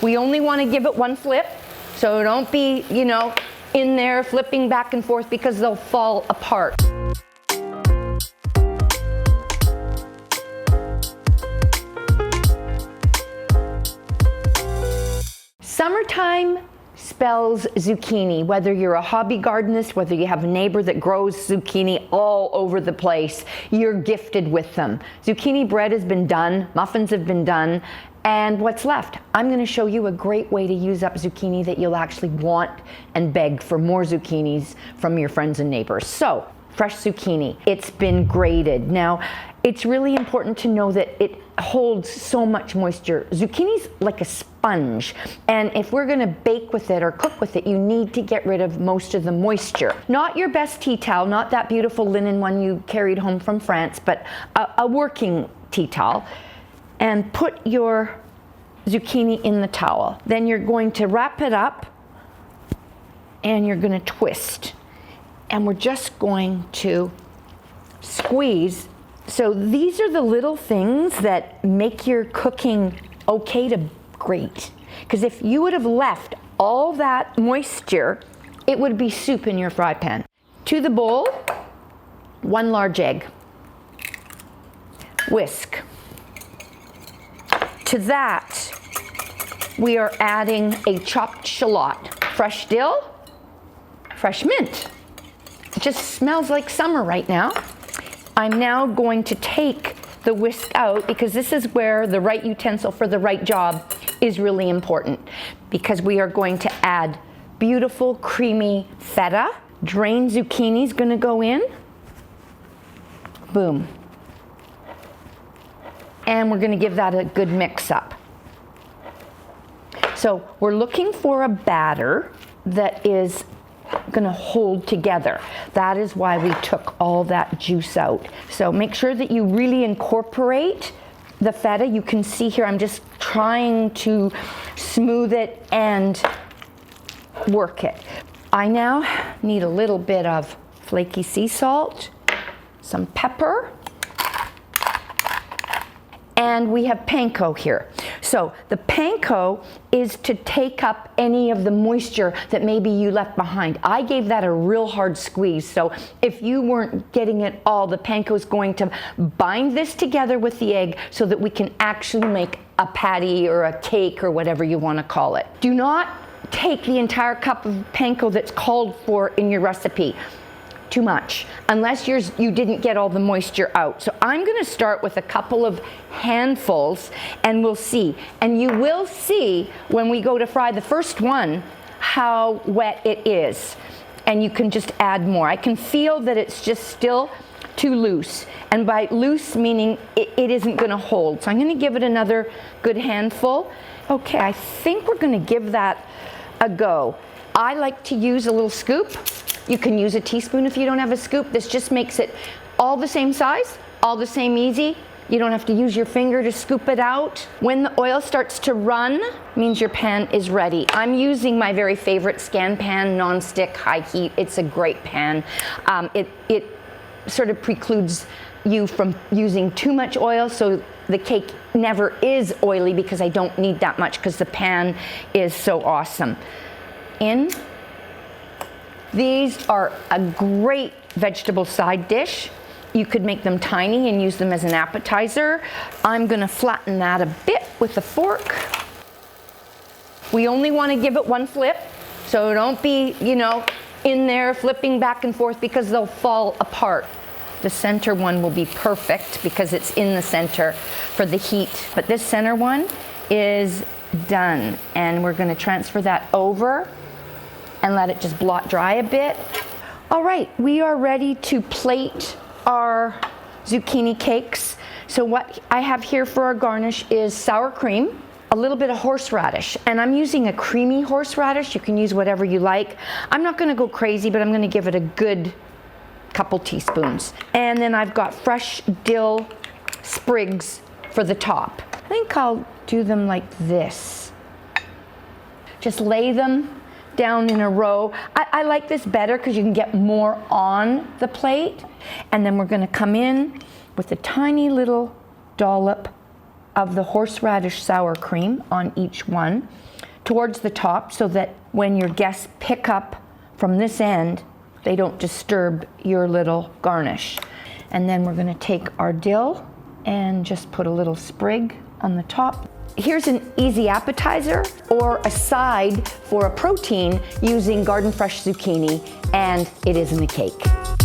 We only want to give it one flip, so don't be, in there flipping back and forth because they'll fall apart. Summertime spells zucchini. Whether you're a hobby gardenist, whether you have a neighbor that grows zucchini all over the place, you're gifted with them. Zucchini bread has been done, muffins have been done, and what's left? I'm going to show you a great way to use up zucchini that you'll actually want and beg for more zucchinis from your friends and neighbors. So, fresh zucchini, it's been grated. Now, it's really important to know that it holds so much moisture. Zucchini's like a sponge, and if we're gonna bake with it or cook with it, you need to get rid of most of the moisture. Not your best tea towel, not that beautiful linen one you carried home from France, but a working tea towel, and put your zucchini in the towel. Then you're going to wrap it up, and you're gonna twist. And we're just going to squeeze. So these are the little things that make your cooking okay to grate. Because if you would have left all that moisture, it would be soup in your fry pan. To the bowl, 1 large egg. Whisk. To that, we are adding a chopped shallot, fresh dill, fresh mint. It just smells like summer right now. I'm now going to take the whisk out because this is where the right utensil for the right job is really important, because we are going to add beautiful creamy feta. Drained zucchini is going to go in. Boom. And we're going to give that a good mix up. So we're looking for a batter that is going to hold together. That is why we took all that juice out. So make sure that you really incorporate the feta. You can see here I'm just trying to smooth it and work it. I now need a little bit of flaky sea salt, some pepper, and we have panko here. So the panko is to take up any of the moisture that maybe you left behind. I gave that a real hard squeeze, so if you weren't getting it all, the panko is going to bind this together with the egg so that we can actually make a patty or a cake or whatever you want to call it. Do not take the entire cup of panko that's called for in your recipe. Too much, unless you didn't get all the moisture out. So I'm going to start with a couple of handfuls and we'll see. And you will see when we go to fry the first one how wet it is. And you can just add more. I can feel that it's just still too loose. And by loose meaning it isn't going to hold. So I'm going to give it another good handful. Okay, I think we're going to give that a go. I like to use a little scoop. You can use a teaspoon if you don't have a scoop. This just makes it all the same size, all the same easy. You don't have to use your finger to scoop it out. When the oil starts to run, means your pan is ready. I'm using my very favorite Scan Pan non-stick high heat. It's a great pan. It sort of precludes you from using too much oil, so the cake never is oily because I don't need that much because the pan is so awesome. These are a great vegetable side dish. You could make them tiny and use them as an appetizer. I'm going to flatten that a bit with a fork. We only want to give it one flip, so don't be, in there flipping back and forth because they'll fall apart. The center one will be perfect because it's in the center for the heat. But this center one is done, and we're going to transfer that over and let it just blot dry a bit. All right, we are ready to plate our zucchini cakes. So what I have here for our garnish is sour cream, a little bit of horseradish, and I'm using a creamy horseradish. You can use whatever you like. I'm not gonna go crazy, but I'm gonna give it a good couple teaspoons. And then I've got fresh dill sprigs for the top. I think I'll do them like this. Just lay them down in a row. I like this better because you can get more on the plate. And then we're going to come in with a tiny little dollop of the horseradish sour cream on each one towards the top so that when your guests pick up from this end, they don't disturb your little garnish. And then we're gonna take our dill and just put a little sprig on the top. Here's an easy appetizer or a side for a protein using garden fresh zucchini, and it isn't a cake.